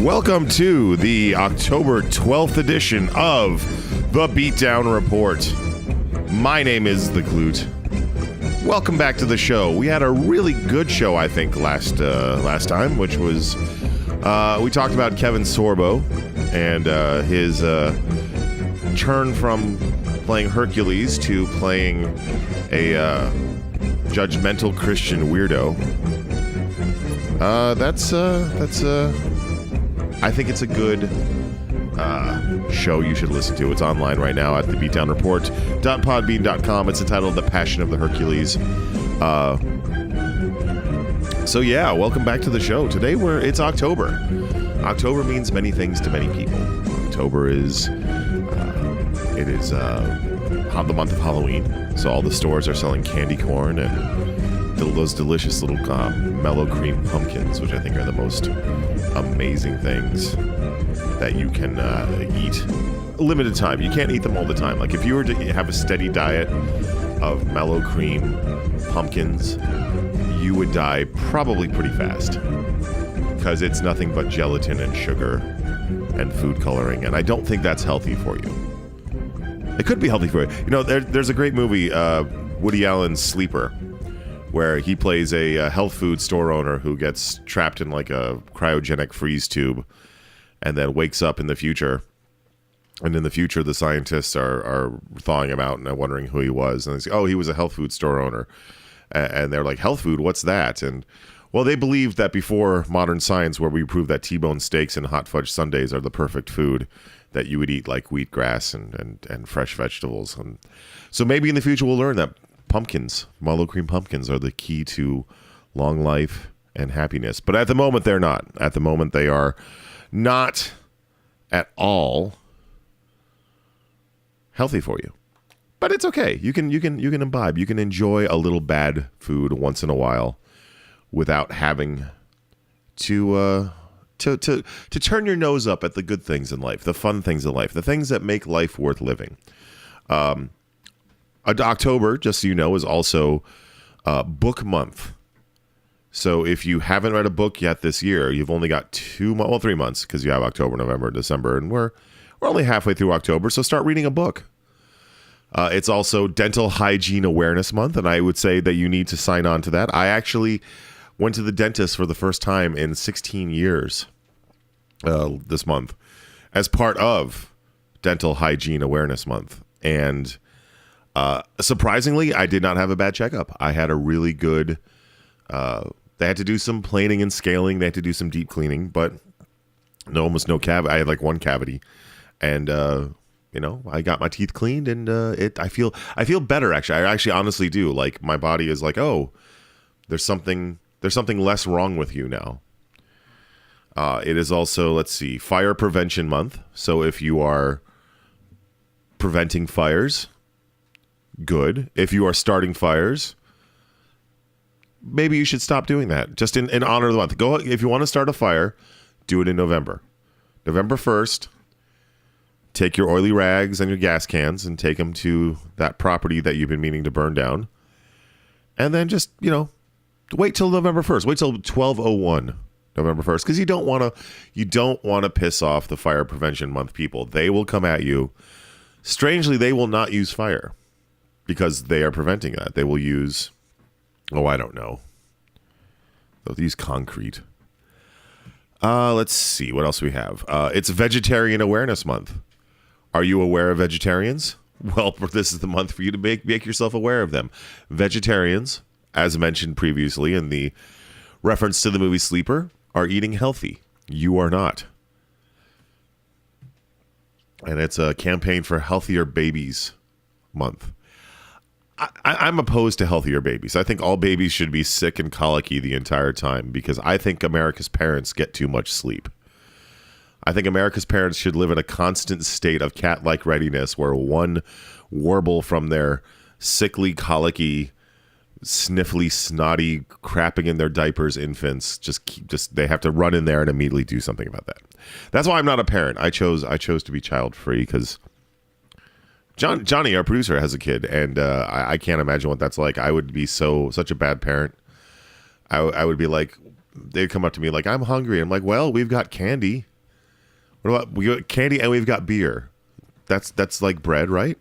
Welcome to the October 12th edition of the Beatdown Report. My name is The Clute. Welcome back to the show. We had a really good show, I think, last time, which was we talked about Kevin Sorbo and his turn from playing Hercules to playing a judgmental Christian weirdo. I think it's a good show you should listen to. It's online right now at the beatdownreport.podbean.com. It's entitled The Passion of the Hercules. So yeah, welcome back to the show. Today it's October. October means many things to many people. October is the month of Halloween. So all the stores are selling candy corn and those delicious little mellow cream pumpkins, which I think are the most amazing things that you can eat. Limited time. You can't eat them all the time. Like if you were to have a steady diet of mellow cream pumpkins, you would die probably pretty fast because it's nothing but gelatin and sugar and food coloring, and I don't think that's healthy for you. It could be healthy for you. You know, there's a great movie, Woody Allen's Sleeper, where he plays a health food store owner who gets trapped in like a cryogenic freeze tube and then wakes up in the future. And in the future, the scientists are thawing him out and wondering who he was. And they say, oh, he was a health food store owner. And they're like, health food, what's that? And, well, they believed that before modern science, where we proved that T-bone steaks and hot fudge sundaes are the perfect food that you would eat, like wheatgrass and fresh vegetables. And so maybe in the future we'll learn that pumpkins, mellow cream pumpkins, are the key to long life and happiness. But at the moment, they're not. At the moment, they are not at all healthy for you. But it's okay. You can imbibe. You can enjoy a little bad food once in a while without having to turn your nose up at the good things in life, the fun things in life, the things that make life worth living. October, just so you know, is also book month. So if you haven't read a book yet this year, you've only got 3 months, because you have October, November, December, and we're only halfway through October, so start reading a book. It's also Dental Hygiene Awareness Month, and I would say that you need to sign on to that. I actually went to the dentist for the first time in 16 years this month as part of Dental Hygiene Awareness Month, and surprisingly, I did not have a bad checkup. I had a really good, they had to do some planing and scaling. They had to do some deep cleaning, but almost no cavity. I had like one cavity, and, I got my teeth cleaned, and I feel better, actually. I actually honestly do. Like, my body is like, oh, there's something less wrong with you now. It is also, let's see, Fire Prevention Month. So if you are preventing fires, good. If you are starting fires, maybe you should stop doing that. Just in honor of the month. Go, if you want to start a fire, do it in November. November 1st, take your oily rags and your gas cans and take them to that property that you've been meaning to burn down. And then just, wait till November 1st. Wait till 12:01 November 1st, because you don't want to piss off the Fire Prevention Month people. They will come at you. Strangely, they will not use fire, because they are preventing that. They will use, I don't know. They'll use concrete. Let's see. What else we have? It's Vegetarian Awareness Month. Are you aware of vegetarians? Well, this is the month for you to make yourself aware of them. Vegetarians, as mentioned previously in the reference to the movie Sleeper, are eating healthy. You are not. And it's a campaign for Healthier Babies Month. I'm opposed to healthier babies. I think all babies should be sick and colicky the entire time, because I think America's parents get too much sleep. I think America's parents should live in a constant state of cat-like readiness, where one warble from their sickly, colicky, sniffly, snotty, crapping in their diapers infants they have to run in there and immediately do something about that. That's why I'm not a parent. I chose to be child-free, because Johnny, our producer, has a kid, and I can't imagine what that's like. I would be such a bad parent. I would be like, they'd come up to me like, I'm hungry. I'm like, well, we've got candy. What about we got candy and we've got beer? That's like bread, right?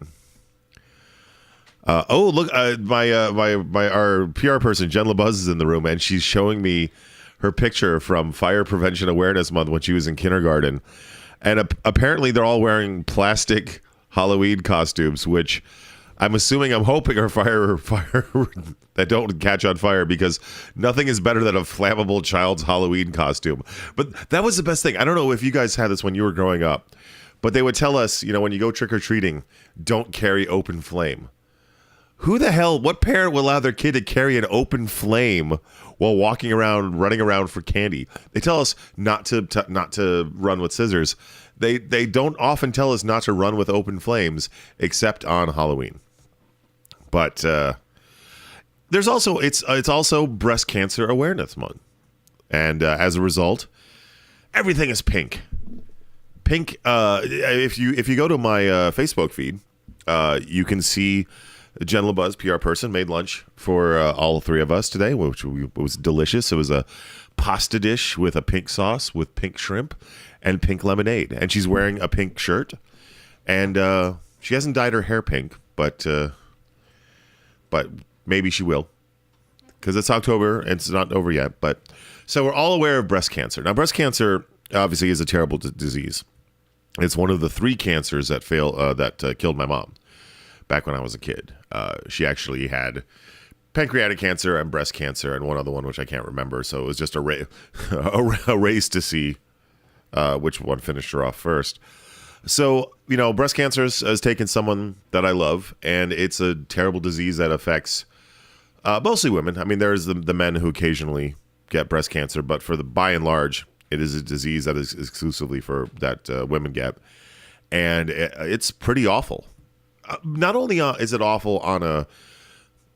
Look, my our PR person Jen LaBuzz is in the room, and she's showing me her picture from Fire Prevention Awareness Month when she was in kindergarten, and apparently they're all wearing plastic Halloween costumes, which I'm hoping are fire that don't catch on fire, because nothing is better than a flammable child's Halloween costume. But that was the best thing. I don't know if you guys had this when you were growing up, but they would tell us, when you go trick or treating, don't carry open flame. What parent will allow their kid to carry an open flame while running around for candy? They tell us not to run with scissors. They don't often tell us not to run with open flames, except on Halloween. But there's also it's also Breast Cancer Awareness Month, and as a result, everything is pink. Pink. If you go to my Facebook feed, you can see Jen LaBuzz, PR person, made lunch for all three of us today, which was delicious. It was a pasta dish with a pink sauce with pink shrimp and pink lemonade, and she's wearing a pink shirt, and she hasn't dyed her hair pink, but maybe she will, because it's October and it's not over yet. But so we're all aware of breast cancer. Now, breast cancer obviously is a terrible disease. It's one of the 3 cancers that killed my mom back when I was a kid. She actually had pancreatic cancer and breast cancer and one other one, which I can't remember. So it was just a race to see which one finished her off first. So, breast cancer has taken someone that I love, and it's a terrible disease that affects mostly women. I mean, there's the men who occasionally get breast cancer, but by and large, it is a disease that is exclusively that women get. And it's pretty awful. Not only is it awful on a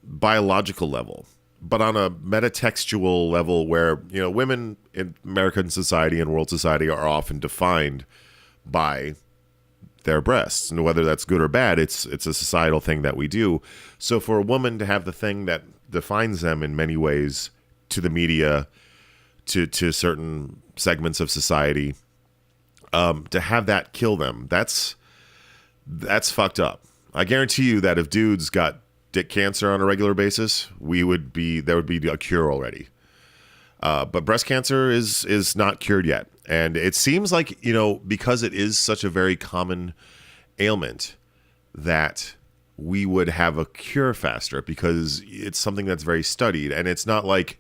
biological level, but on a metatextual level where, women in American society and world society are often defined by their breasts. And whether that's good or bad, it's a societal thing that we do. So for a woman to have the thing that defines them in many ways to the media, to certain segments of society, to have that kill them, that's fucked up. I guarantee you that if dudes got dick cancer on a regular basis, there would be a cure already. But breast cancer is not cured yet. And it seems like, because it is such a very common ailment, that we would have a cure faster, because it's something that's very studied. And it's not like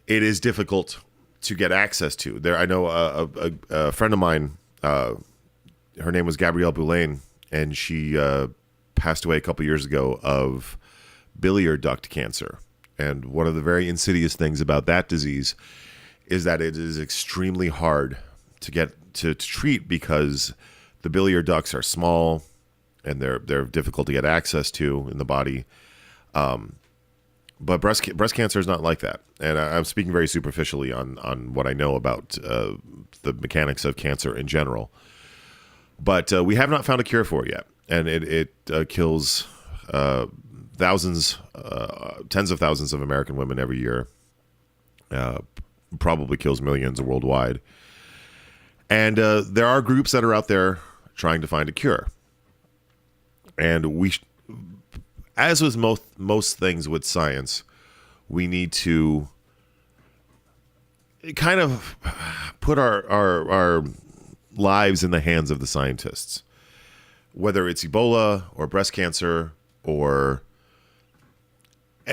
it is difficult to get access to. I know a friend of mine, her name was Gabrielle Boulain, and she passed away a couple years ago of biliary duct cancer. And one of the very insidious things about that disease is that it is extremely hard to get to treat, because the biliary ducts are small and they're difficult to get access to in the body. But breast cancer is not like that. And I'm speaking very superficially on what I know about the mechanics of cancer in general. But we have not found a cure for it yet. And it kills thousands, tens of thousands of American women every year. Probably kills millions worldwide. And there are groups that are out there trying to find a cure. And as with most things with science, we need to kind of put our lives in the hands of the scientists, whether it's Ebola or breast cancer or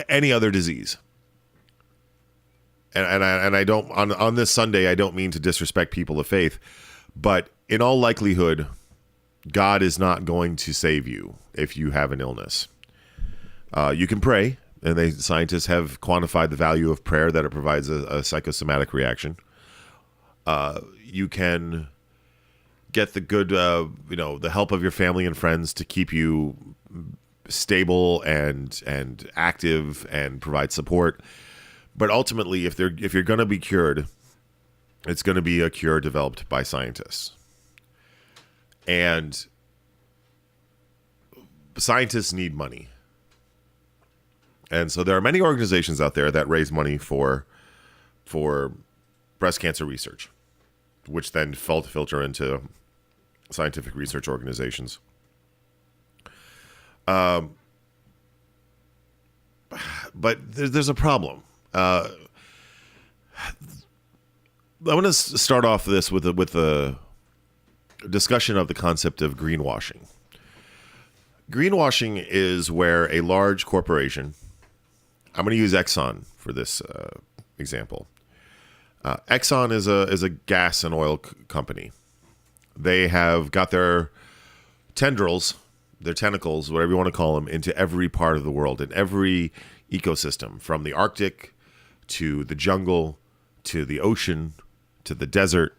any other disease. And I don't, on this Sunday, I don't mean to disrespect people of faith, but in all likelihood, God is not going to save you if you have an illness. You can pray, and scientists have quantified the value of prayer, that it provides a psychosomatic reaction. You can get the good, the help of your family and friends to keep you stable and active and provide support. But ultimately, if you're going to be cured, it's going to be a cure developed by scientists. And scientists need money. And so there are many organizations out there that raise money for breast cancer research. which then filter into scientific research organizations. But there's a problem. I'm going to start off this with a discussion of the concept of greenwashing. Greenwashing is where a large corporation, I'm going to use Exxon for this example. Exxon is a gas and oil company. They have got their tendrils, their tentacles, whatever you want to call them, into every part of the world, in every ecosystem, from the Arctic to the jungle to the ocean to the desert.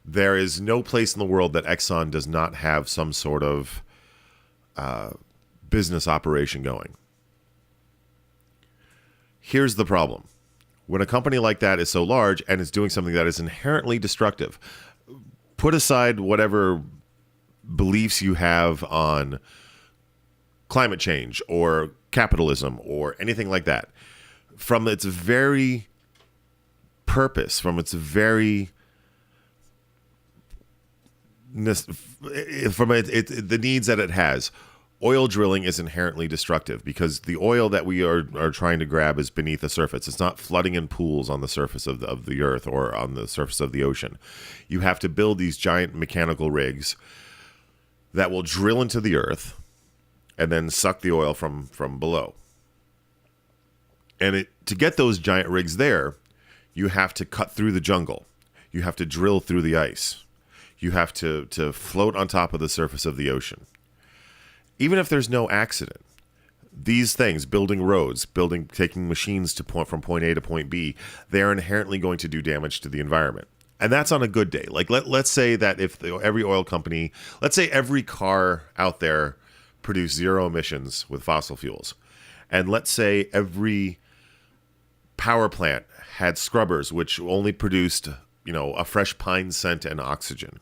There is no place in the world that Exxon does not have some sort of business operation going. Here's the problem. When a company like that is so large and is doing something that is inherently destructive, put aside whatever beliefs you have on climate change or capitalism or anything like that. From its very purpose, from its very the needs that it has, oil drilling is inherently destructive because the oil that we are trying to grab is beneath the surface. It's not flooding in pools on the surface of the earth or on the surface of the ocean. You have to build these giant mechanical rigs that will drill into the earth and then suck the oil from below. And to get those giant rigs there, you have to cut through the jungle. You have to drill through the ice. You have to float on top of the surface of the ocean. Even if there's no accident, these things, building roads, taking machines from point A to point B, they are inherently going to do damage to the environment. And that's on a good day. Like let's say that if every oil company, let's say every car out there produced zero emissions with fossil fuels, and let's say every power plant had scrubbers which only produced, a fresh pine scent and oxygen.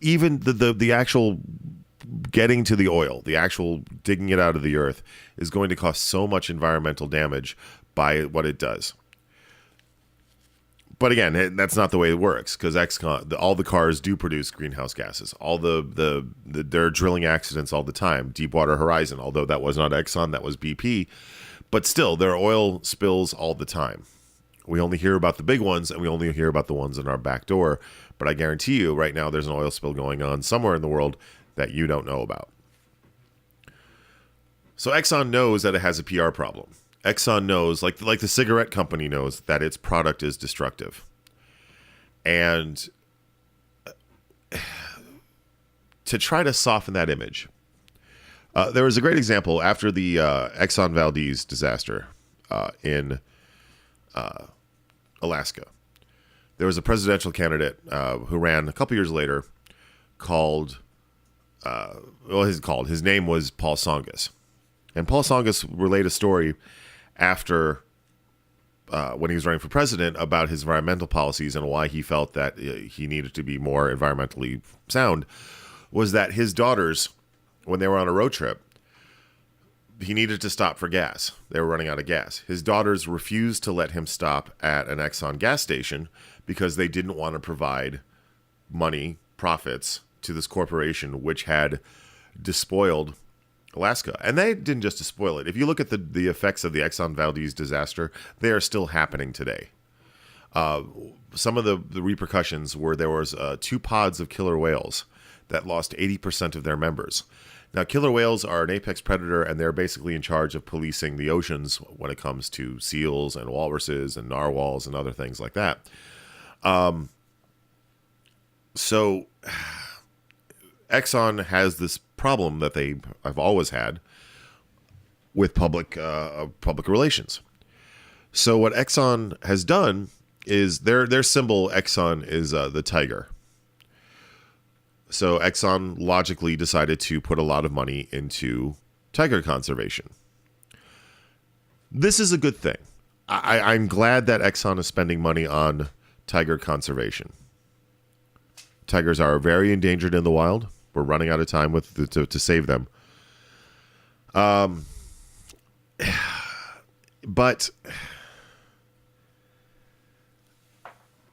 Even the actual getting to the oil, the actual digging it out of the earth, is going to cause so much environmental damage by what it does. But again, that's not the way it works, because all the cars do produce greenhouse gases. They're drilling accidents all the time. Deepwater Horizon, although that was not Exxon, that was BP, but still, there are oil spills all the time. We only hear about the big ones, and we only hear about the ones in our back door. But I guarantee you, right now, there's an oil spill going on somewhere in the world that you don't know about. So Exxon knows that it has a PR problem. Exxon knows, like the cigarette company knows, that its product is destructive. And to try to soften that image, there was a great example after the Exxon Valdez disaster in Alaska. There was a presidential candidate who ran a couple years later his name was Paul Tsongas. And Paul Tsongas relayed a story after when he was running for president about his environmental policies and why he felt that he needed to be more environmentally sound, was that his daughters, when they were on a road trip, he needed to stop for gas. They were running out of gas. His daughters refused to let him stop at an Exxon gas station because they didn't want to provide profits to this corporation which had despoiled Alaska. And they didn't just despoil it. If you look at the effects of the Exxon Valdez disaster, they are still happening today. Some of the repercussions were there was 2 pods of killer whales that lost 80% of their members. Now, killer whales are an apex predator, and they're basically in charge of policing the oceans when it comes to seals and walruses and narwhals and other things like that. So Exxon has this problem that they have always had with public relations. So what Exxon has done is their symbol, Exxon, is the tiger. So Exxon logically decided to put a lot of money into tiger conservation. This is a good thing. I'm glad that Exxon is spending money on tiger conservation. Tigers are very endangered in the wild. We're running out of time to save them. But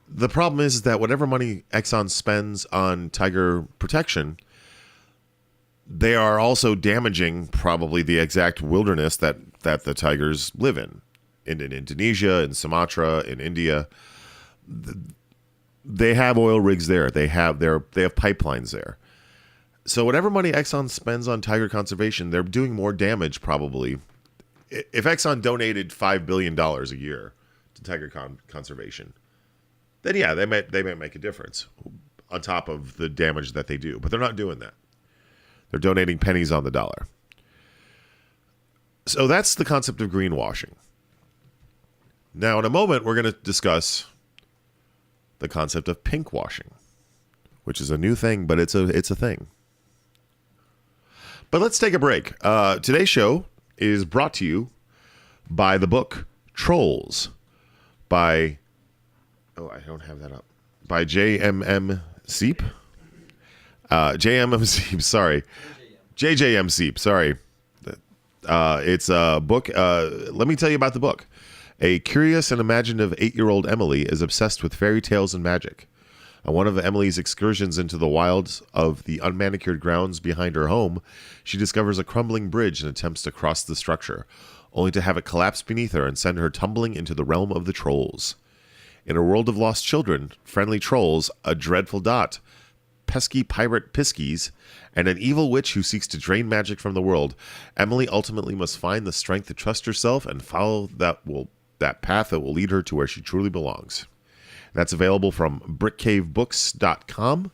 the problem is that whatever money Exxon spends on tiger protection, they are also damaging probably the exact wilderness that the tigers live in Indonesia, in Sumatra, in India. They have oil rigs there. They have pipelines there. So whatever money Exxon spends on tiger conservation, they're doing more damage probably. If Exxon donated $5 billion a year to tiger conservation, then yeah, they might make a difference on top of the damage that they do. But they're not doing that. They're donating pennies on the dollar. So that's the concept of greenwashing. Now, in a moment, we're going to discuss the concept of pinkwashing, which is a new thing, but it's a thing. But let's take a break. Today's show is brought to you by the book Trolls by, I don't have that up, by J.M.M. Seep. J.M.M. Seep, sorry. J.J.M. Seep, sorry. It's a book. Let me tell you about the book. A curious and imaginative 8-year-old Emily is obsessed with fairy tales and magic. On one of Emily's excursions into the wilds of the unmanicured grounds behind her home, she discovers a crumbling bridge and attempts to cross the structure, only to have it collapse beneath her and send her tumbling into the realm of the trolls. In a world of lost children, friendly trolls, a dreadful dot, pesky pirate piskies, and an evil witch who seeks to drain magic from the world, Emily ultimately must find the strength to trust herself and follow that path that will lead her to where she truly belongs. That's available from brickcavebooks.com.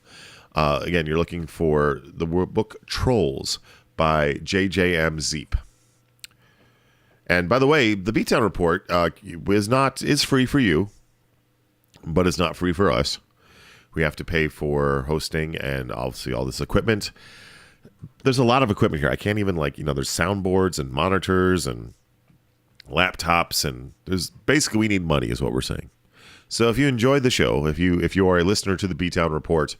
Again, you're looking for the book Trolls by J.J.M. Zeep. And by the way, the Beatdown Report is free for you, but it's not free for us. We have to pay for hosting and obviously all this equipment. There's a lot of equipment here. I can't even there's soundboards and monitors and laptops, and there's basically we need money is what we're saying. So if you enjoyed the show, if you are a listener to the Beatdown Report,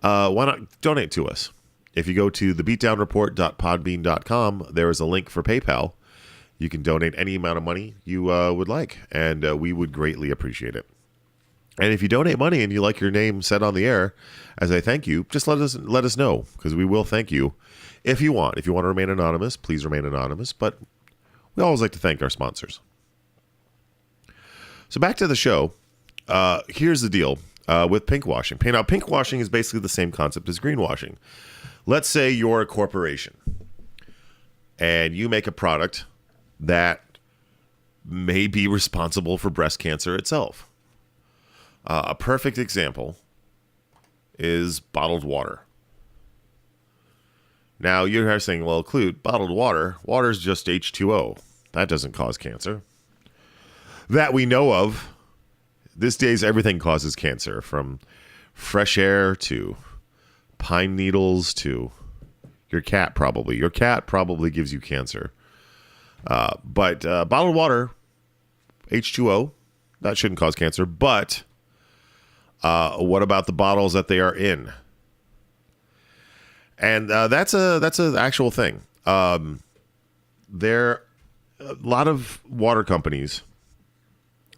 why not donate to us? If you go to thebeatdownreport.podbean.com, there is a link for PayPal. You can donate any amount of money you would like, and we would greatly appreciate it. And if you donate money and you like your name said on the air as a thank you, just let us know, because we will thank you if you want. If you want to remain anonymous, please remain anonymous. But we always like to thank our sponsors. So back to the show. Here's the deal with pinkwashing. Now, pinkwashing is basically the same concept as greenwashing. Let's say you're a corporation and you make a product that may be responsible for breast cancer itself. A perfect example is bottled water. Now, you're saying, well, Clute, bottled water is just H2O. That doesn't cause cancer. That we know of. These days, everything causes cancer, from fresh air to pine needles to your cat, probably. Your cat probably gives you cancer. But bottled water, H2O, that shouldn't cause cancer. But what about the bottles that they are in? And that's an actual thing. There, a lot of water companies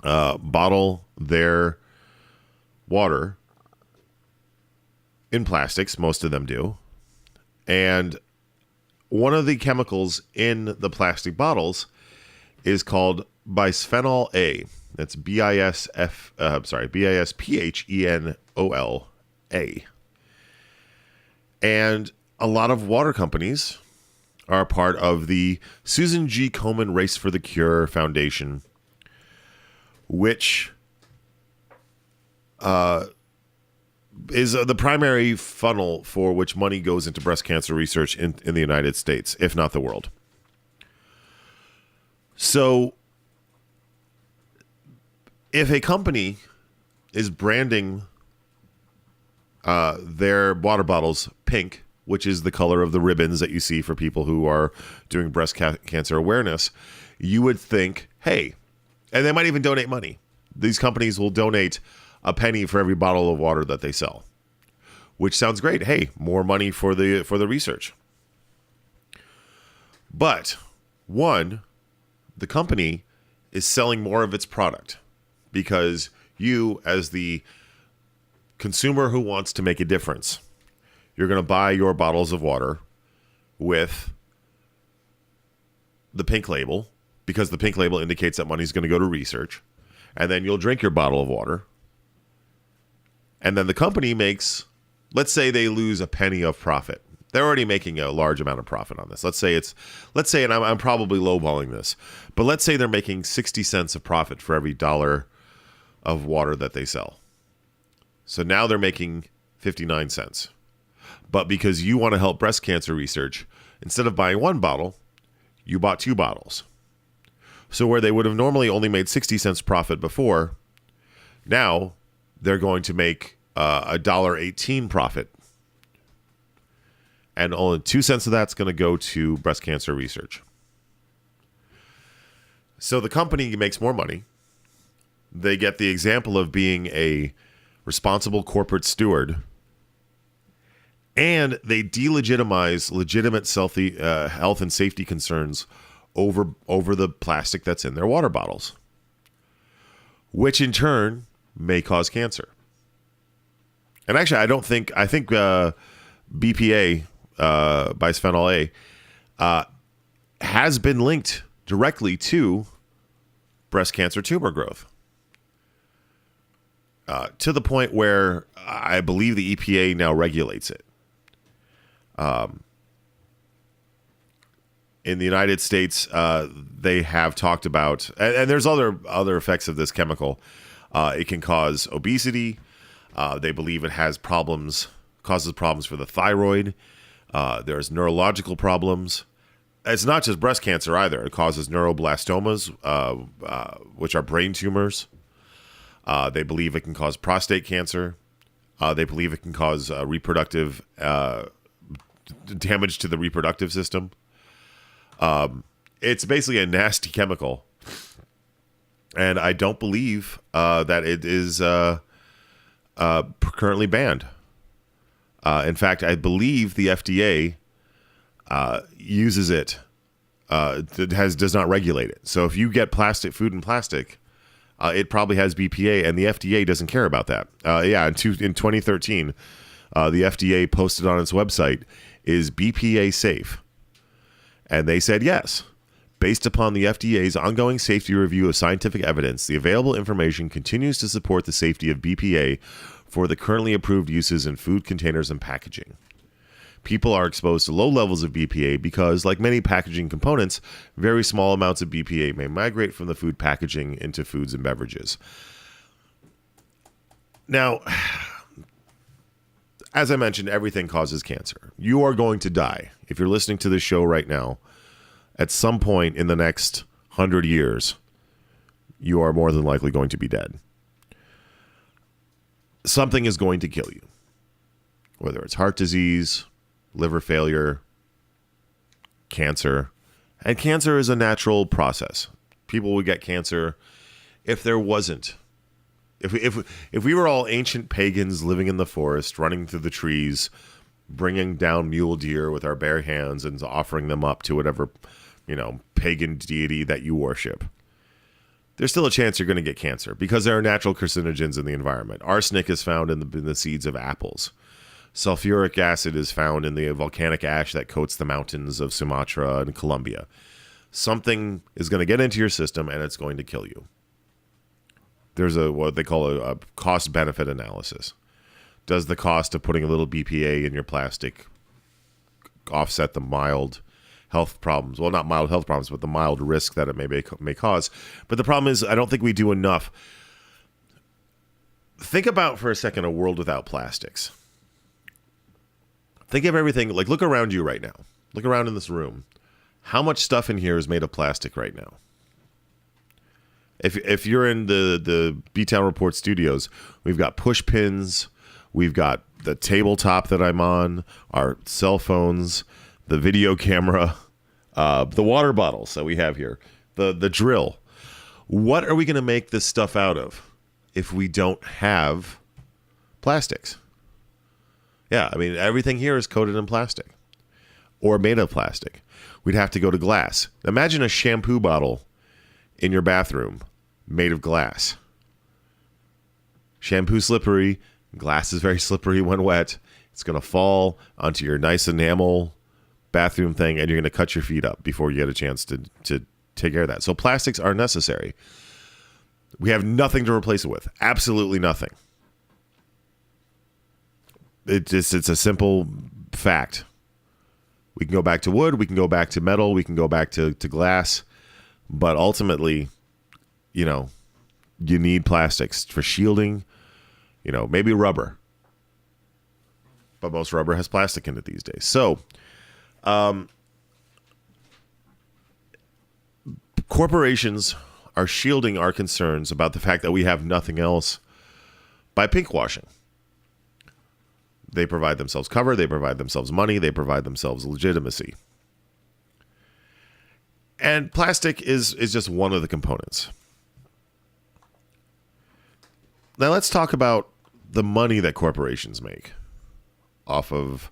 bottle their water in plastics. Most of them do. And one of the chemicals in the plastic bottles is called bisphenol A. That's BISPHENOLA. And a lot of water companies are a part of the Susan G. Komen Race for the Cure Foundation, which is the primary funnel for which money goes into breast cancer research in the United States, if not the world. So if a company is branding their water bottles pink, which is the color of the ribbons that you see for people who are doing breast cancer awareness, you would think, hey, and they might even donate money. These companies will donate a penny for every bottle of water that they sell, which sounds great. Hey, more money for the research. But one, the company is selling more of its product because you as the consumer who wants to make a difference, you're going to buy your bottles of water with the pink label, because the pink label indicates that money is going to go to research. And then you'll drink your bottle of water. And then the company makes, let's say they lose a penny of profit. They're already making a large amount of profit on this. Let's say, and I'm probably lowballing this, but let's say they're making 60 cents of profit for every dollar of water that they sell. So now they're making 59 cents. But because you want to help breast cancer research, instead of buying one bottle, you bought 2 bottles. So where they would have normally only made 60 cents profit before, now they're going to make $1.18 profit. And only 2 cents of that's going to go to breast cancer research. So the company makes more money. They get the example of being a responsible corporate steward. And they delegitimize legitimate health and safety concerns over the plastic that's in their water bottles, which in turn may cause cancer. And actually, I think BPA, bisphenol A, has been linked directly to breast cancer tumor growth. To the point where I believe the EPA now regulates it. In the United States, they have talked about, and there's other effects of this chemical. It can cause obesity. They believe it causes problems for the thyroid. There's neurological problems. It's not just breast cancer either. It causes neuroblastomas, which are brain tumors. They believe it can cause prostate cancer. They believe it can cause reproductive damage to the reproductive system. It's basically a nasty chemical, and I don't believe that it is currently banned. In fact, I believe the FDA uses it. Does not regulate it. So if you get food in plastic, it probably has BPA, and the FDA doesn't care about that. In 2013, the FDA posted on its website, "Is BPA safe?" And they said yes. Based upon the FDA's ongoing safety review of scientific evidence, the available information continues to support the safety of BPA for the currently approved uses in food containers and packaging. People are exposed to low levels of BPA because, like many packaging components, very small amounts of BPA may migrate from the food packaging into foods and beverages. Now, as I mentioned, everything causes cancer. You are going to die. If you're listening to this show right now, at some point in the next 100 years, you are more than likely going to be dead. Something is going to kill you. Whether it's heart disease, liver failure, cancer. And cancer is a natural process. People would get cancer if there wasn't. If we were all ancient pagans living in the forest, running through the trees, bringing down mule deer with our bare hands and offering them up to whatever, pagan deity that you worship, there's still a chance you're going to get cancer because there are natural carcinogens in the environment. Arsenic is found in the seeds of apples. Sulfuric acid is found in the volcanic ash that coats the mountains of Sumatra and Colombia. Something is going to get into your system and it's going to kill you. There's what they call a cost-benefit analysis. Does the cost of putting a little BPA in your plastic offset the mild health problems? Well, not mild health problems, but the mild risk that it may cause. But the problem is, I don't think we do enough. Think about for a second a world without plastics. Think of everything, like look around you right now. Look around in this room. How much stuff in here is made of plastic right now? If you're in the Beatdown Report studios, we've got push pins, we've got the tabletop that I'm on, our cell phones, the video camera, the water bottles that we have here, the drill. What are we going to make this stuff out of if we don't have plastics? Yeah, I mean, everything here is coated in plastic or made of plastic. We'd have to go to glass. Imagine a shampoo bottle in your bathroom made of glass. Shampoo slippery. Glass is very slippery when wet. It's going to fall onto your nice enamel bathroom thing, and you're going to cut your feet up before you get a chance to take care of that. So plastics are necessary. We have nothing to replace it with. Absolutely nothing. It's a simple fact. We can go back to wood. We can go back to metal. We can go back to glass. But ultimately, you need plastics for shielding, maybe rubber. But most rubber has plastic in it these days. So, corporations are shielding our concerns about the fact that we have nothing else by pinkwashing. They provide themselves cover. They provide themselves money. They provide themselves legitimacy. And plastic is just one of the components. Now let's talk about the money that corporations make off of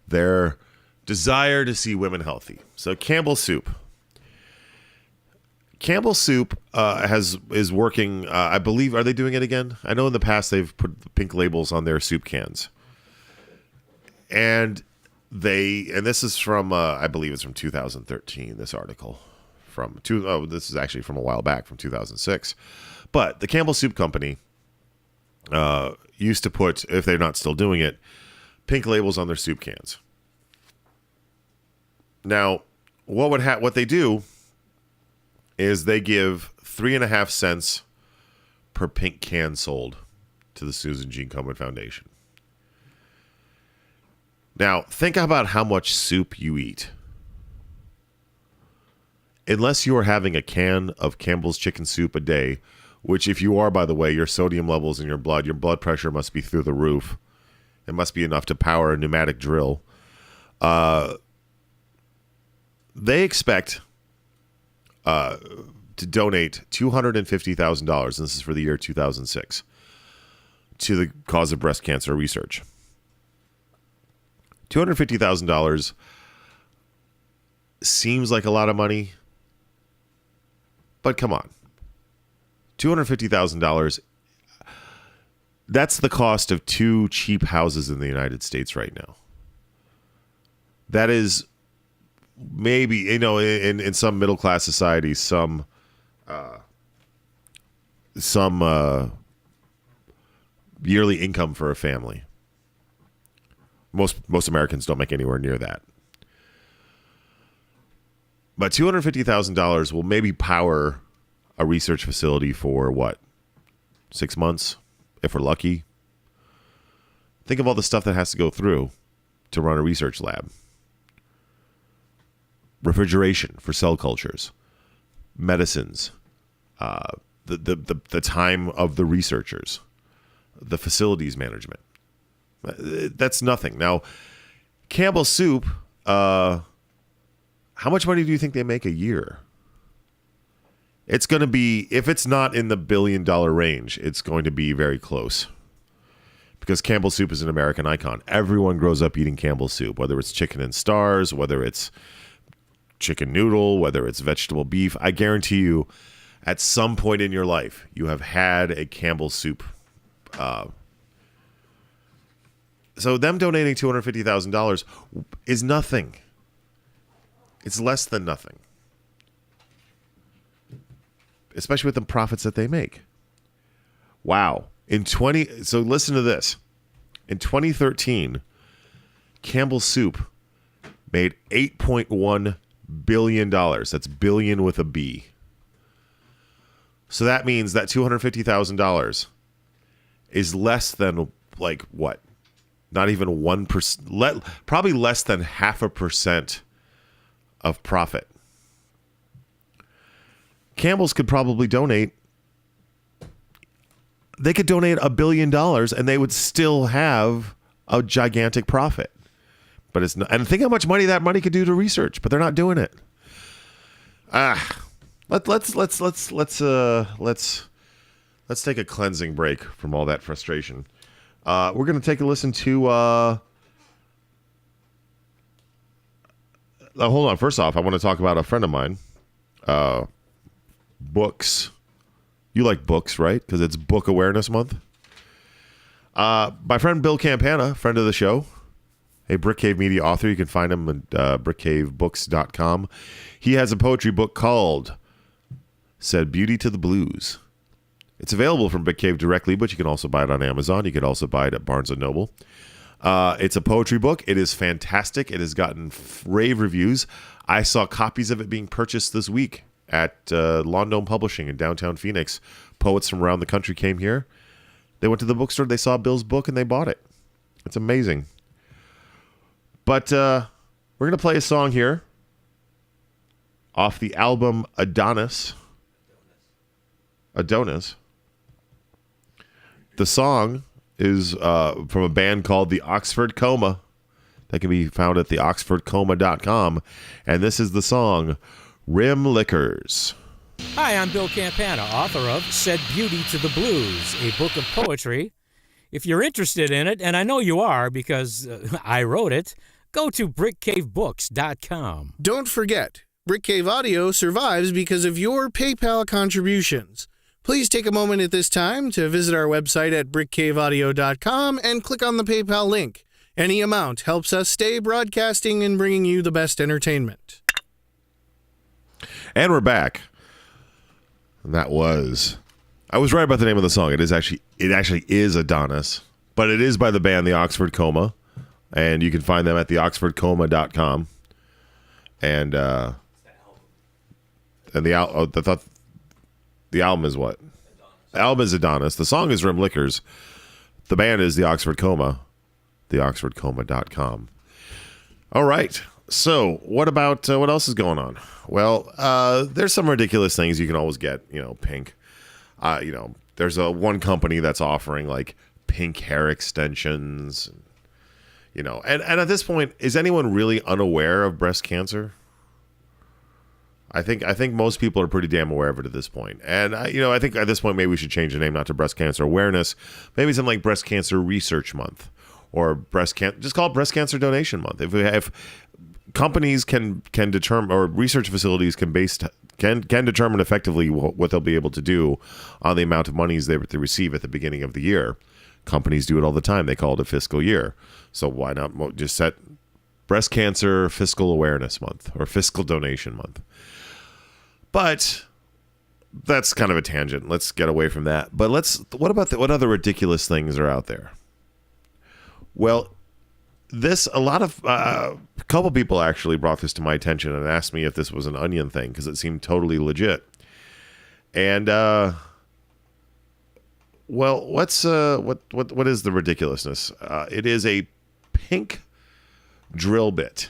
their desire to see women healthy. So Campbell's Soup. Campbell's Soup is working, I believe, are they doing it again? I know in the past they've put the pink labels on their soup cans. And this is from, I believe it's from 2013, this article. This is actually from a while back, from 2006. But the Campbell Soup Company used to put, if they're not still doing it, pink labels on their soup cans. Now, what they do is they give 3.5 cents per pink can sold to the Susan G. Komen Foundation. Now, think about how much soup you eat. Unless you are having a can of Campbell's chicken soup a day, which if you are, by the way, your sodium levels in your blood pressure must be through the roof. It must be enough to power a pneumatic drill. They expect to donate $250,000, and this is for the year 2006, to the cause of breast cancer research. $250,000 seems like a lot of money, but come on. $250,000, that's the cost of 2 cheap houses in the United States right now. That is maybe, in some middle-class societies, some yearly income for a family. Most Americans don't make anywhere near that. But $250,000 will maybe power a research facility for 6 months, if we're lucky. Think of all the stuff that has to go through to run a research lab. Refrigeration for cell cultures, medicines, the time of the researchers, the facilities management. That's nothing. Now, Campbell's Soup, how much money do you think they make a year? It's going to be, if it's not in the $1 billion range, it's going to be very close. Because Campbell's Soup is an American icon. Everyone grows up eating Campbell's Soup, whether it's chicken and stars, whether it's chicken noodle, whether it's vegetable beef. I guarantee you, at some point in your life, you have had a Campbell's Soup. So them donating $250,000 is nothing. It's less than nothing. Especially with the profits that they make. Wow. So listen to this. In 2013, Campbell's Soup made $8.1 billion. That's billion with a B. So that means that $250,000 is less than what? Not even 1%, probably less than 0.5% of profit. Campbell's could probably donate. They could donate $1 billion and they would still have a gigantic profit. But it's not. And think how much money that money could do to research. But they're not doing it. Let's take a cleansing break from all that frustration. We're going to take a listen to. Hold on. First off, I want to talk about a friend of mine. Books. You like books, right? Because it's Book Awareness Month. My friend Bill Campana, friend of the show, a Brick Cave Media author. You can find him at brickcavebooks.com. He has a poetry book called Said Beauty to the Blues. It's available from Brick Cave directly, but you can also buy it on Amazon. You can also buy it at Barnes & Noble. It's a poetry book. It is fantastic. It has gotten rave reviews. I saw copies of it being purchased this week at Lawn Dome Publishing in downtown Phoenix. Poets from around the country came here. They went to the bookstore, they saw Bill's book, and they bought it. It's amazing. But we're going to play a song here off the album Adonis. The song is from a band called the Oxford Coma. That can be found at theoxfordcoma.com. And this is the song, Rim Liquors. Hi, I'm Bill Campana, author of Said Beauty to the Blues, a book of poetry. If you're interested in it, and I know you are because I wrote it, go to brickcavebooks.com. Don't forget, Brick Cave Audio survives because of your PayPal contributions. Please take a moment at this time to visit our website at brickcaveaudio.com and click on the PayPal link. Any amount helps us stay broadcasting and bringing you the best entertainment. And we're back. And that was... I was right about the name of the song. It actually is Adonis, but it is by the band The Oxford Coma, and you can find them at theoxfordcoma.com. And the album is what? The album is Adonis. The song is Rim Liquors. The band is The Oxford Coma. theoxfordcoma.com. All right. So what about what else is going on? Well, there's some ridiculous things you can always get. Pink. There's one company that's offering like pink hair extensions. And at this point, is anyone really unaware of breast cancer? I think most people are pretty damn aware of it at this point. And I think at this point maybe we should change the name not to Breast Cancer Awareness, maybe something like Breast Cancer Research Month, or just call it Breast Cancer Donation Month. If companies can determine, or research facilities can determine effectively what they'll be able to do on the amount of monies they receive at the beginning of the year. Companies do it all the time. They call it a fiscal year. So why not just set Breast Cancer Fiscal Awareness Month or Fiscal Donation Month? But that's kind of a tangent. Let's get away from that. But what other ridiculous things are out there? Well, a couple people actually brought this to my attention and asked me if this was an onion thing because it seemed totally legit. And well, what is the ridiculousness? It is a pink drill bit.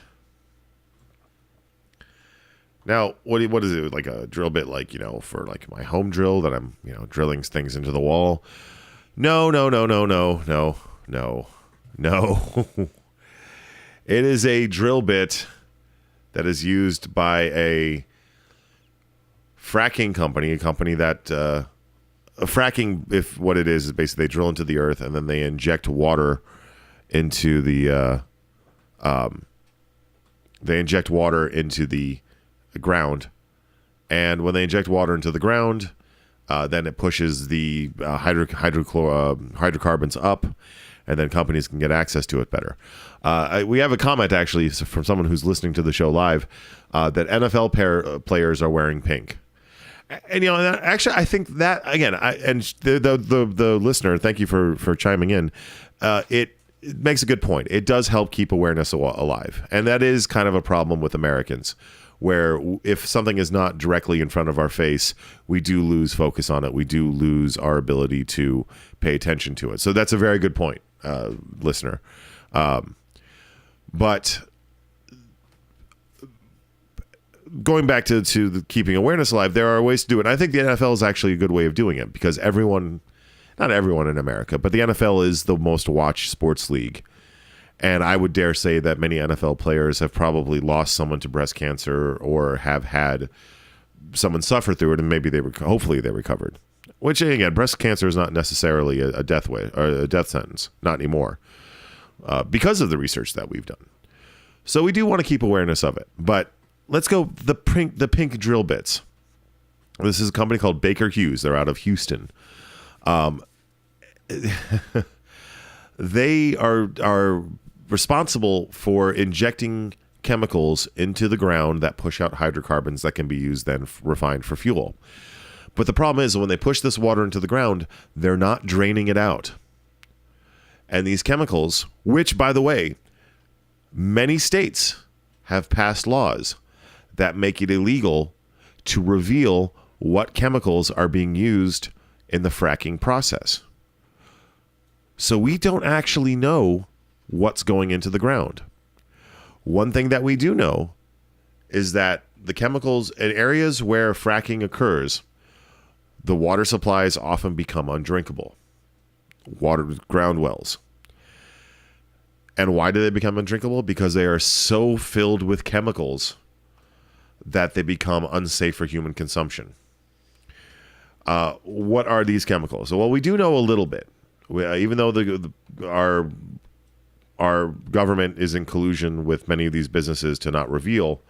Now, what is it, like a drill bit, like, for like my home drill that I'm, drilling things into the wall? No. It is a drill bit that is used by a fracking company, a company that fracking, if what it is basically they drill into the earth and then they inject water into the ground, and when they inject water into the ground, then it pushes the hydrocarbons up, and then companies can get access to it better. We have a comment actually from someone who's listening to the show live that NFL players are wearing pink. And actually, I think that again, the listener, thank you for chiming in. It makes a good point. It does help keep awareness alive, and that is kind of a problem with Americans, where if something is not directly in front of our face, we do lose focus on it. We do lose our ability to pay attention to it. So that's a very good point, listener. But going back to the keeping awareness alive, there are ways to do it. And I think the NFL is actually a good way of doing it because not everyone in America, but the NFL is the most watched sports league. And I would dare say that many NFL players have probably lost someone to breast cancer or have had someone suffer through it, and maybe hopefully they recovered. Which, again, breast cancer is not necessarily a death sentence, not anymore, because of the research that we've done. So we do want to keep awareness of it. But let's go the pink drill bits. This is a company called Baker Hughes. They're out of Houston. they are responsible for injecting chemicals into the ground that push out hydrocarbons that can be used then refined for fuel. But the problem is when they push this water into the ground, they're not draining it out. And these chemicals, which, by the way, many states have passed laws that make it illegal to reveal what chemicals are being used in the fracking process. So we don't actually know what's going into the ground. One thing that we do know is that the chemicals in areas where fracking occurs, the water supplies often become undrinkable. Ground wells. And why do they become undrinkable? Because they are so filled with chemicals that they become unsafe for human consumption. What are these chemicals? Well, we do know a little bit. Even though our government is in collusion with many of these businesses to not reveal,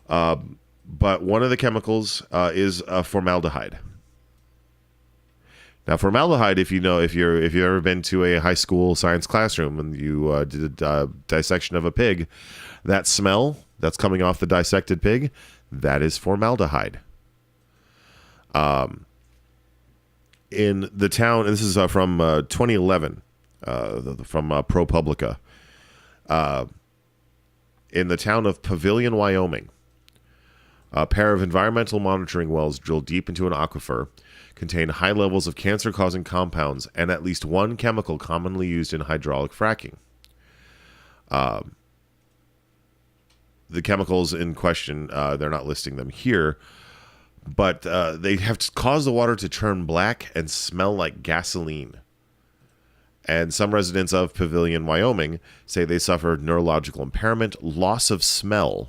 but one of the chemicals is formaldehyde. Now, formaldehyde, if you've ever been to a high school science classroom and you did a dissection of a pig, that smell that's coming off the dissected pig, that is formaldehyde. In the town, and this is from 2011, from ProPublica, in the town of Pavilion, Wyoming, a pair of environmental monitoring wells drilled deep into an aquifer contain high levels of cancer-causing compounds and at least one chemical commonly used in hydraulic fracking. The chemicals in question, they're not listing them here, but they have caused the water to turn black and smell like gasoline. And some residents of Pavilion, Wyoming, say they suffered neurological impairment, loss of smell,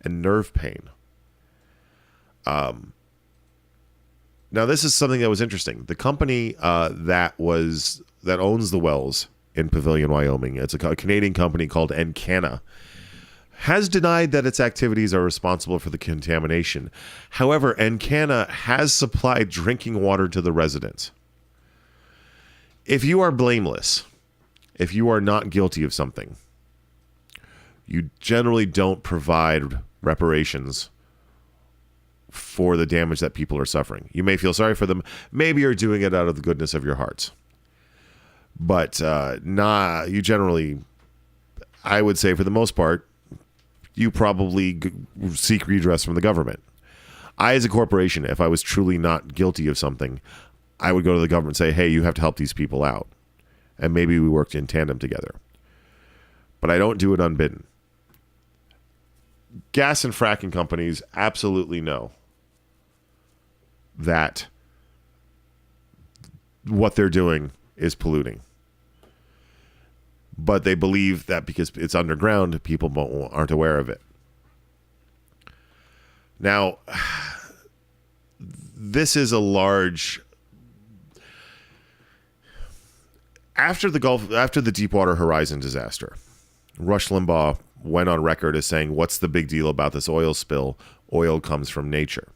and nerve pain. Now, this is something that was interesting. The company that owns the wells in Pavilion, Wyoming, it's a Canadian company called Encana, has denied that its activities are responsible for the contamination. However, Encana has supplied drinking water to the residents. If you are blameless, if you are not guilty of something, you generally don't provide reparations for the damage that people are suffering. You may feel sorry for them. Maybe you're doing it out of the goodness of your hearts. But you generally, I would say for the most part, you probably seek redress from the government. I, as a corporation, if I was truly not guilty of something, I would go to the government and say, hey, you have to help these people out. And maybe we worked in tandem together. But I don't do it unbidden. Gas and fracking companies absolutely know that what they're doing is polluting. But they believe that because it's underground, people aren't aware of it. Now, this is a large... After the Deepwater Horizon disaster, Rush Limbaugh went on record as saying, what's the big deal about this oil spill? Oil comes from nature.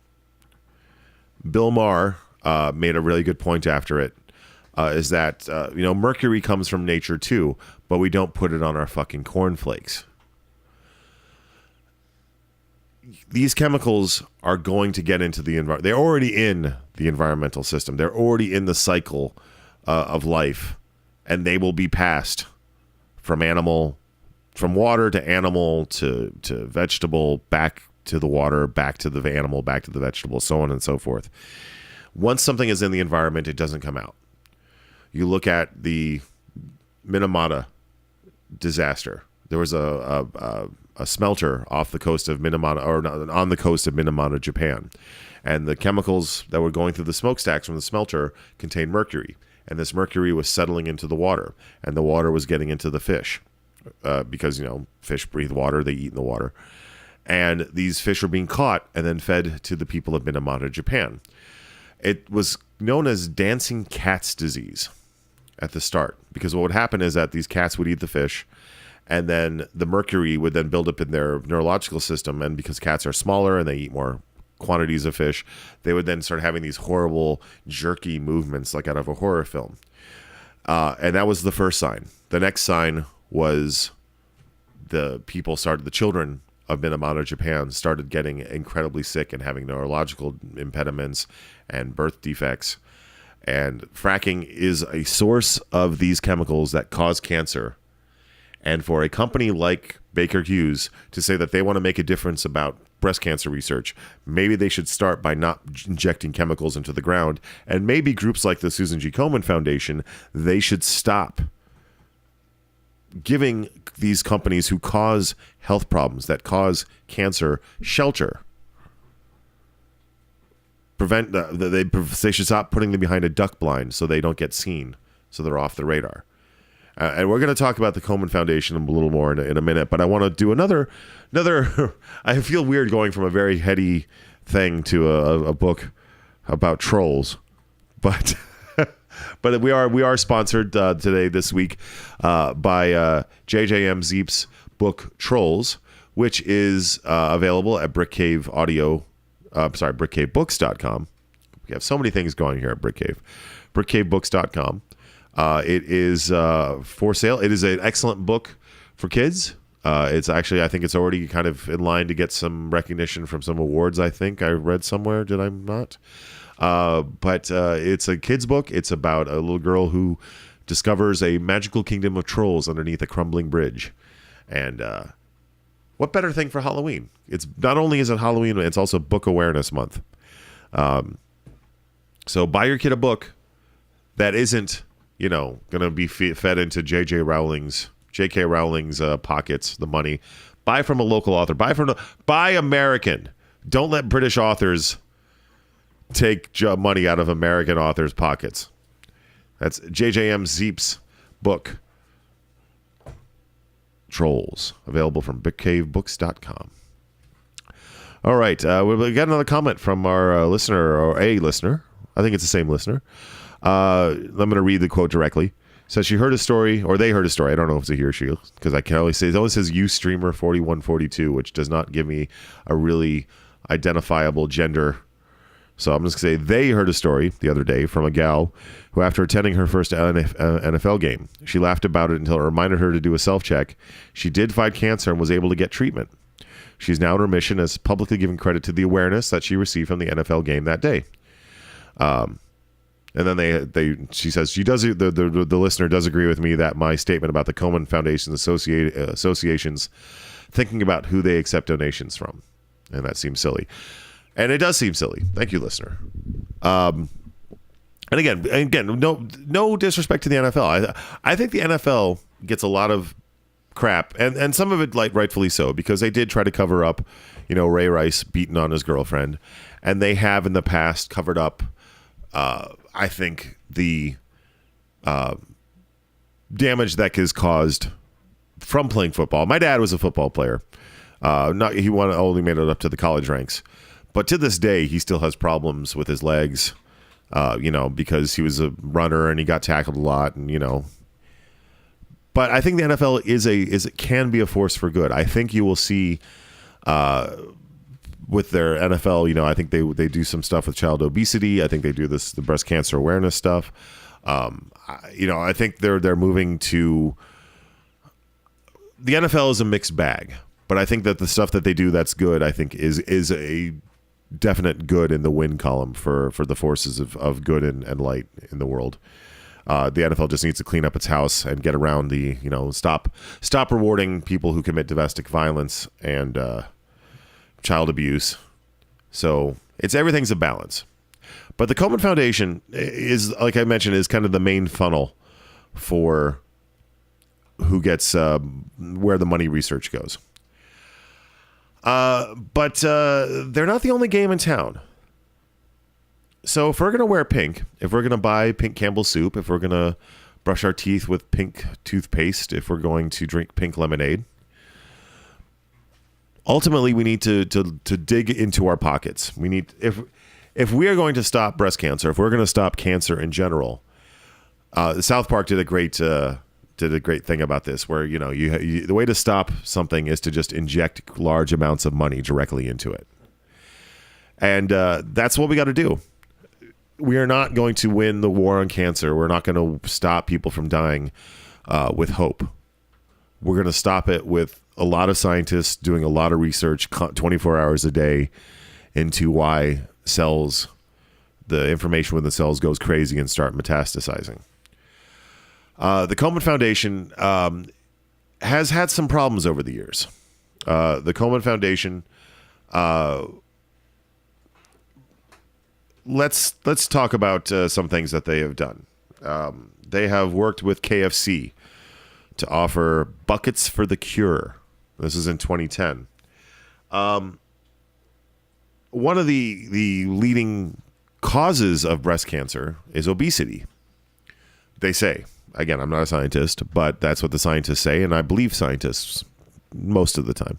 Bill Maher made a really good point after it, is that, mercury comes from nature too, but we don't put it on our fucking cornflakes. These chemicals are going to get into the environment. They're already in the environmental system. They're already in the cycle of life, and they will be passed from water to animal to vegetable, back to the water, back to the animal, back to the vegetable, so on and so forth. Once something is in the environment, it doesn't come out. You look at the Minamata disaster. There was a smelter off the coast of Minamata, or on the coast of Minamata, Japan, and the chemicals that were going through the smokestacks from the smelter contained mercury, and this mercury was settling into the water, and the water was getting into the fish, because fish breathe water, they eat in the water, and these fish are being caught and then fed to the people of Minamata, Japan. It was known as dancing cat's disease at the start, because what would happen is that these cats would eat the fish, and then the mercury would then build up in their neurological system, and because cats are smaller and they eat more quantities of fish, they would then start having these horrible jerky movements like out of a horror film. And that was the first sign. The next sign was the children of Minamata, Japan, started getting incredibly sick and having neurological impediments and birth defects. And fracking is a source of these chemicals that cause cancer. And for a company like Baker Hughes to say that they want to make a difference about breast cancer research, maybe they should start by not injecting chemicals into the ground. And maybe groups like the Susan G. Komen Foundation, they should stop giving these companies who cause health problems, that cause cancer, shelter. They should stop putting them behind a duck blind so they don't get seen, so they're off the radar. And we're going to talk about the Komen Foundation a little more in a minute, but I want to do another. I feel weird going from a very heady thing to a book about trolls, but but we are sponsored today this week by JJM Zeep's book Trolls, which is available at BrickCaveBooks.com. We have so many things going here at Brick Cave. BrickCaveBooks.com. It is for sale. It is an excellent book for kids. It's actually, I think it's already kind of in line to get some recognition from some awards. I think I read somewhere. Did I not? But it's a kid's book. It's about a little girl who discovers a magical kingdom of trolls underneath a crumbling bridge. And what better thing for Halloween? It's not only is it Halloween, it's also Book Awareness Month. So buy your kid a book that isn't, going to be fed into J.K. Rowling's pockets, the money. Buy from a local author. Buy American. Don't let British authors take money out of American authors' pockets. That's JJM Zeep's book, Trolls, available from BrickCaveBooks.com. All right, we got another comment from our listener, or a listener. I think it's the same listener. I'm going to read the quote directly. Says she heard a story, or they heard a story. I don't know if it's a he or she, because I can only say it always says Ustreamer 4142, which does not give me a really identifiable gender. So I'm just going to say they heard a story the other day from a gal who, after attending her first NFL game, she laughed about it until it reminded her to do a self-check. She did fight cancer and was able to get treatment. She's now in remission, as publicly giving credit to the awareness that she received from the NFL game that day. And then she says she does. The listener does agree with me that my statement about the Komen Foundation associations thinking about who they accept donations from, and that seems silly, and it does seem silly. Thank you, listener. And again, no disrespect to the NFL. I think the NFL gets a lot of crap, and some of it like rightfully so, because they did try to cover up, Ray Rice beating on his girlfriend, and they have in the past covered up. I think the damage that is caused from playing football. My dad was a football player. He only made it up to the college ranks, but to this day he still has problems with his legs. Because he was a runner and he got tackled a lot, and But I think the NFL can be a force for good. I think you will see. With their NFL, I think they do some stuff with child obesity. I think they do the breast cancer awareness stuff. I think they're moving to. The NFL is a mixed bag, but I think that the stuff that they do that's good, I think is a definite good in the win column for the forces of good and light in the world. The NFL just needs to clean up its house and get around the stop rewarding people who commit domestic violence and child abuse. So everything's a balance. But the Komen Foundation is, like I mentioned, is kind of the main funnel for who gets where the money research goes. But they're not the only game in town. So if we're going to wear pink, if we're going to buy pink Campbell soup, if we're going to brush our teeth with pink toothpaste, if we're going to drink pink lemonade, ultimately, we need to dig into our pockets. We need if we are going to stop breast cancer, if we're going to stop cancer in general. South Park did a great thing about this, where the way to stop something is to just inject large amounts of money directly into it, and that's what we got to do. we are not going to win the war on cancer. We're not going to stop people from dying with hope. We're going to stop it with a lot of scientists doing a lot of research 24 hours a day into why cells, the information within the cells goes crazy and start metastasizing. The Komen Foundation has had some problems over the years. The Komen Foundation, let's talk about some things that they have done. They have worked with KFC to offer buckets for the cure. This is in 2010. One of the leading causes of breast cancer is obesity. They say, again, I'm not a scientist, but that's what the scientists say, and I believe scientists most of the time.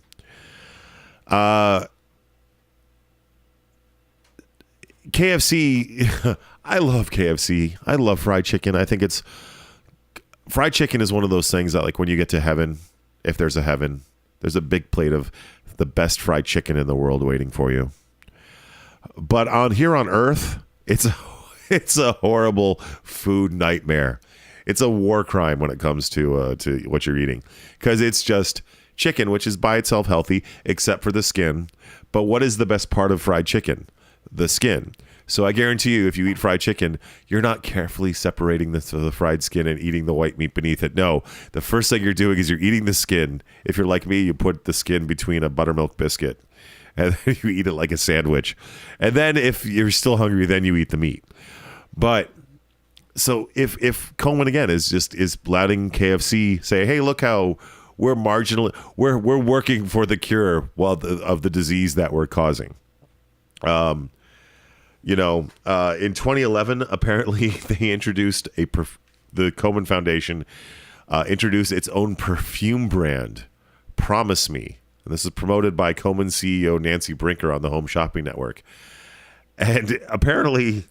KFC, I love KFC. I love fried chicken. I think fried chicken is one of those things that, like, when you get to heaven, if there's a heaven, there's a big plate of the best fried chicken in the world waiting for you. But here on Earth, it's a horrible food nightmare. It's a war crime when it comes to what you're eating, because it's just chicken, which is by itself healthy, except for the skin. But what is the best part of fried chicken? The skin. So I guarantee you, if you eat fried chicken, you're not carefully separating the fried skin and eating the white meat beneath it. No, the first thing you're doing is you're eating the skin. If you're like me, you put the skin between a buttermilk biscuit, and then you eat it like a sandwich. And then if you're still hungry, then you eat the meat. But so if Komen again is letting KFC say, hey, look how we're we're working for the cure of the disease that we're causing. In 2011, apparently they introduced the Komen Foundation introduced its own perfume brand, Promise Me. And this is promoted by Komen CEO Nancy Brinker on the Home Shopping Network. And apparently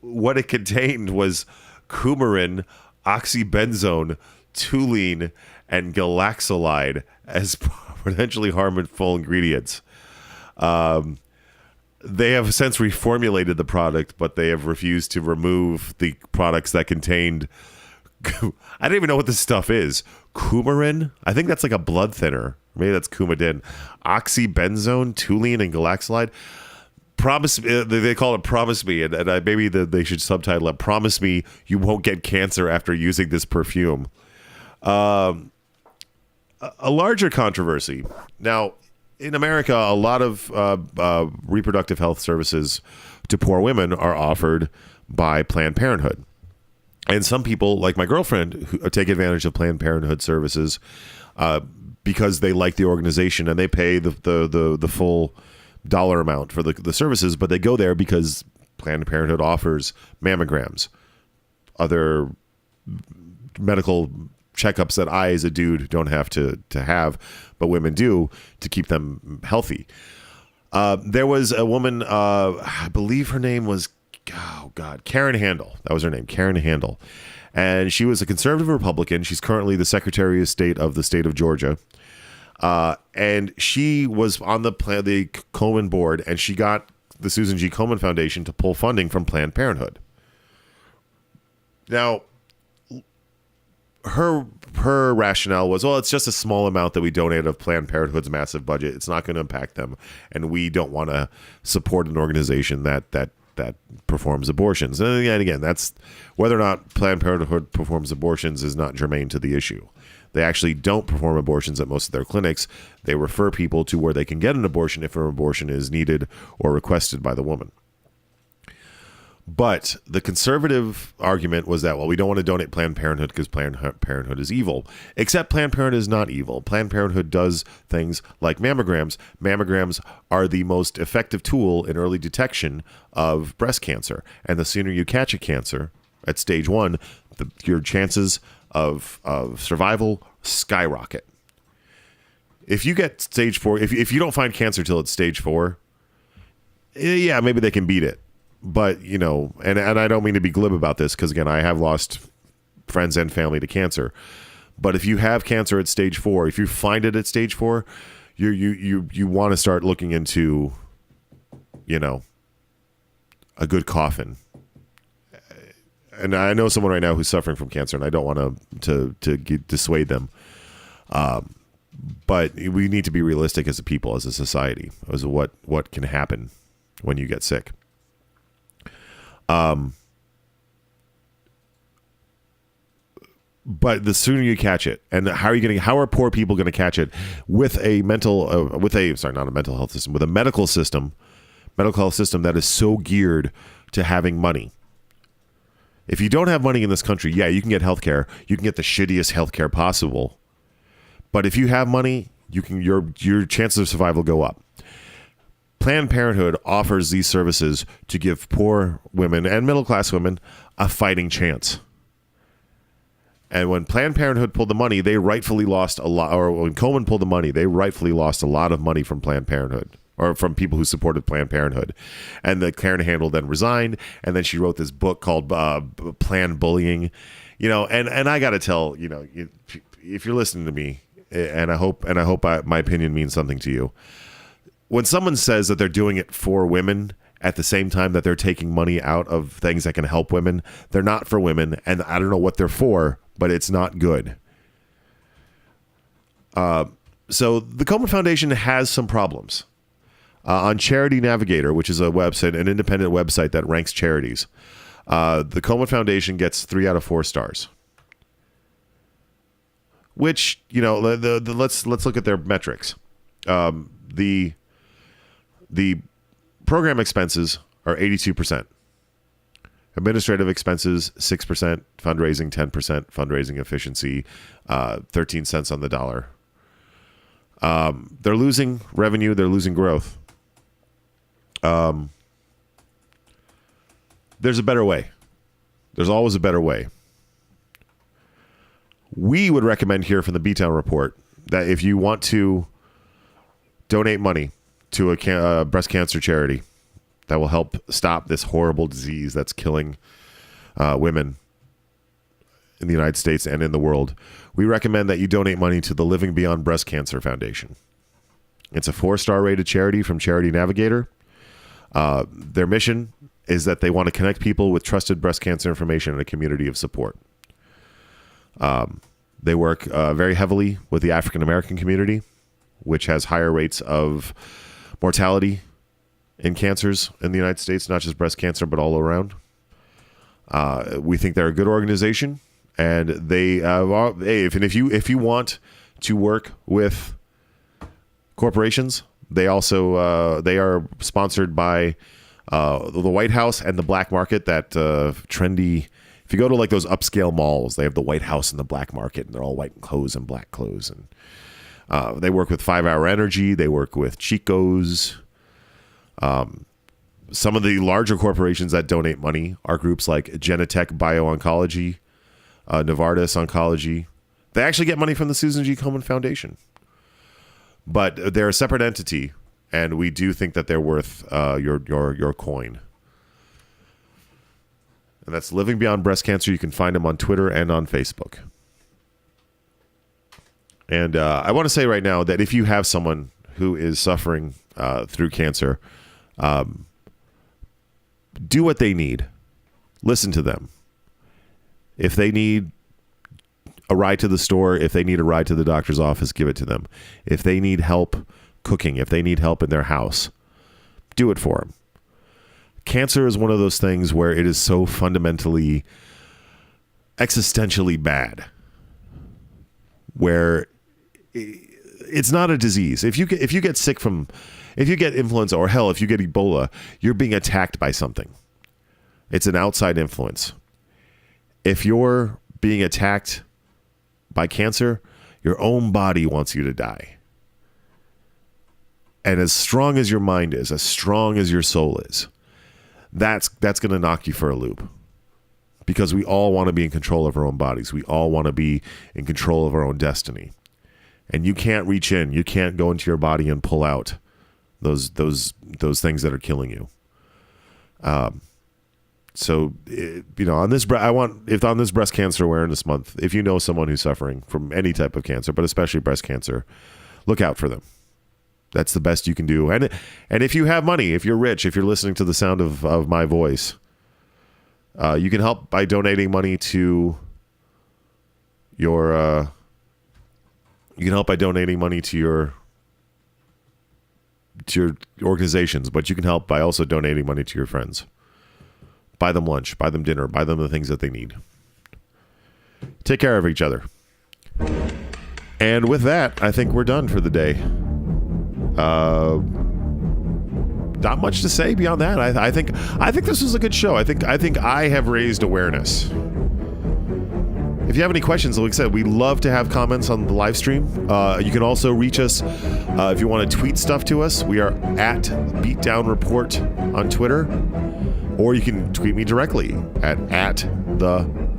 what it contained was coumarin, oxybenzone, toluene, and galaxolide as potentially harmful ingredients. They have since reformulated the product, but they have refused to remove the products that contained... I don't even know what this stuff is. Coumarin? I think that's like a blood thinner. Maybe that's Coumadin. Oxybenzone, toluene, and galaxolide. Promise me, they call it Promise Me, and maybe they should subtitle it Promise Me You Won't Get Cancer After Using This Perfume. A larger controversy. Now, in America, a lot of reproductive health services to poor women are offered by Planned Parenthood. And some people, like my girlfriend, who take advantage of Planned Parenthood services because they like the organization and they pay the full dollar amount for the services, but they go there because Planned Parenthood offers mammograms, other medical checkups that I, as a dude, don't have to have, but women do to keep them healthy. There was a woman, I believe her name was, Karen Handel. That was her name, Karen Handel. And she was a conservative Republican. She's currently the Secretary of State of the state of Georgia. And she was on the Komen board, and she got the Susan G. Komen Foundation to pull funding from Planned Parenthood. Now, her rationale was, well, it's just a small amount that we donate of Planned Parenthood's massive budget. It's not going to impact them, and we don't want to support an organization that performs abortions. And again, that's whether or not Planned Parenthood performs abortions is not germane to the issue. They actually don't perform abortions at most of their clinics. They refer people to where they can get an abortion if an abortion is needed or requested by the woman. But the conservative argument was that, well, we don't want to donate Planned Parenthood because Planned Parenthood is evil. Except Planned Parenthood is not evil. Planned Parenthood does things like mammograms. Mammograms are the most effective tool in early detection of breast cancer. And the sooner you catch a cancer at stage 1, your chances of survival skyrocket. If you get stage 4, if you don't find cancer till it's stage 4, yeah, maybe they can beat it. But, and I don't mean to be glib about this because, again, I have lost friends and family to cancer. But if you have cancer at stage 4, if you find it at stage 4, you want to start looking into, a good coffin. And I know someone right now who's suffering from cancer, and I don't want to dissuade them. But we need to be realistic as a people, as a society, as what can happen when you get sick. But the sooner you catch it, and how are poor people going to catch it with a medical system that is so geared to having money. If you don't have money in this country, yeah, you can get healthcare. You can get the shittiest healthcare possible. But if you have money, your chances of survival go up. Planned Parenthood offers these services to give poor women and middle-class women a fighting chance. And when Planned Parenthood pulled the money, they rightfully lost a lot. Or when Komen pulled the money, they rightfully lost a lot of money from Planned Parenthood, or from people who supported Planned Parenthood. And the Karen Handel then resigned, and then she wrote this book called Planned Bullying. And I got to tell, if you're listening to me, and I hope my opinion means something to you. When someone says that they're doing it for women at the same time that they're taking money out of things that can help women, they're not for women, and I don't know what they're for, but it's not good. So the Komen Foundation has some problems. On Charity Navigator, which is a website, an independent website that ranks charities, the Komen Foundation gets 3 out of 4 stars. Which, let's look at their metrics. The program expenses are 82%. Administrative expenses, 6%. Fundraising, 10%. Fundraising efficiency, 13 cents on the dollar. They're losing revenue. They're losing growth. There's a better way. There's always a better way. We would recommend here from the Beatdown Report that if you want to donate money to a breast cancer charity that will help stop this horrible disease that's killing women in the United States and in the world, we recommend that you donate money to the Living Beyond Breast Cancer Foundation. It's a 4-star rated charity from Charity Navigator. Their mission is that they want to connect people with trusted breast cancer information and a community of support. They work very heavily with the African American community, which has higher rates of mortality in cancers in the United States, not just breast cancer, but all around. We think they're a good organization, and they if you want to work with corporations, they also they are sponsored by the White House and the black market, that trendy. If you go to like those upscale malls, they have the White House and the black market, and they're all white clothes and black clothes. And they work with 5 Hour Energy. They work with Chico's. Some of the larger corporations that donate money are groups like Genentech Bio-Oncology, Novartis Oncology. They actually get money from the Susan G. Komen Foundation. But they're a separate entity, and we do think that they're worth your coin. And that's Living Beyond Breast Cancer. You can find them on Twitter and on Facebook. And I want to say right now that if you have someone who is suffering through cancer, do what they need. Listen to them. If they need a ride to the store, if they need a ride to the doctor's office, give it to them. If they need help cooking, if they need help in their house, do it for them. Cancer is one of those things where it is so fundamentally, existentially bad, where it's not a disease. If you get sick from, if you get influenza, or hell, if you get Ebola, you're being attacked by something. It's an outside influence. If you're being attacked by cancer, your own body wants you to die. And as strong as your mind is, as strong as your soul is, that's going to knock you for a loop. Because we all want to be in control of our own bodies. We all want to be in control of our own destiny. And you can't reach in. You can't go into your body and pull out those things that are killing you. So, on this Breast Cancer Awareness Month, if you know someone who's suffering from any type of cancer, but especially breast cancer, look out for them. That's the best you can do. And if you have money, if you're rich, if you're listening to the sound of my voice, you can help by donating money to your organizations, but you can help by also donating money to your friends. Buy them lunch, buy them dinner, buy them the things that they need. Take care of each other. And with that, I think we're done for the day. Not much to say beyond that. I think this was a good show. I think I have raised awareness. If you have any questions, like I said, we love to have comments on the live stream. You can also reach us if you want to tweet stuff to us. We are at Beatdown Report on Twitter, or you can tweet me directly at @the_Clute.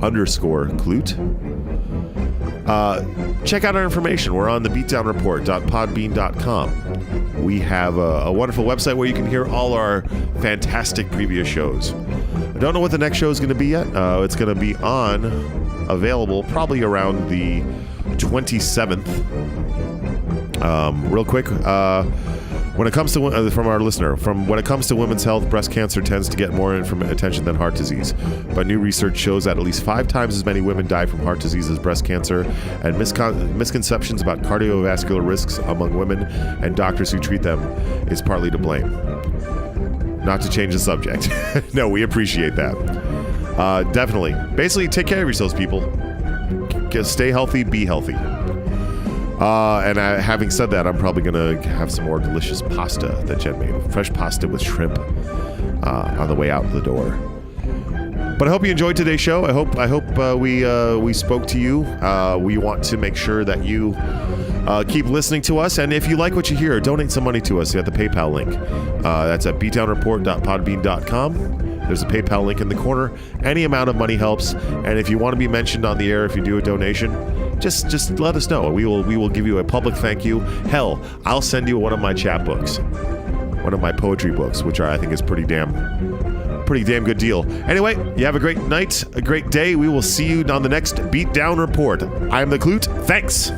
Check out our information. We're on the beatdownreport.podbean.com. We have a wonderful website where you can hear all our fantastic previous shows. I don't know what the next show is going to be yet. It's going to be available probably around the 27th. Real quick, when it comes to from our listener, when it comes to women's health, breast cancer tends to get more attention than heart disease. But new research shows that at least 5 times as many women die from heart disease as breast cancer, and misconceptions about cardiovascular risks among women and doctors who treat them is partly to blame. Not to change the subject. No, we appreciate that. Definitely. Basically, take care of yourselves, people. Stay healthy, be healthy. And having said that, I'm probably going to have some more delicious pasta that Jen made. Fresh pasta with shrimp on the way out the door. But I hope you enjoyed today's show. I hope we spoke to you. We want to make sure that you keep listening to us. And if you like what you hear, donate some money to us at the PayPal link. That's at beatdownreport.podbean.com. There's a PayPal link in the corner. Any amount of money helps. And if you want to be mentioned on the air, if you do a donation, just let us know. We will give you a public thank you. Hell, I'll send you one of my chapbooks, one of my poetry books, which I think is pretty damn good deal. Anyway, you have a great night, a great day. We will see you on the next Beatdown Report. I'm the Clute. Thanks.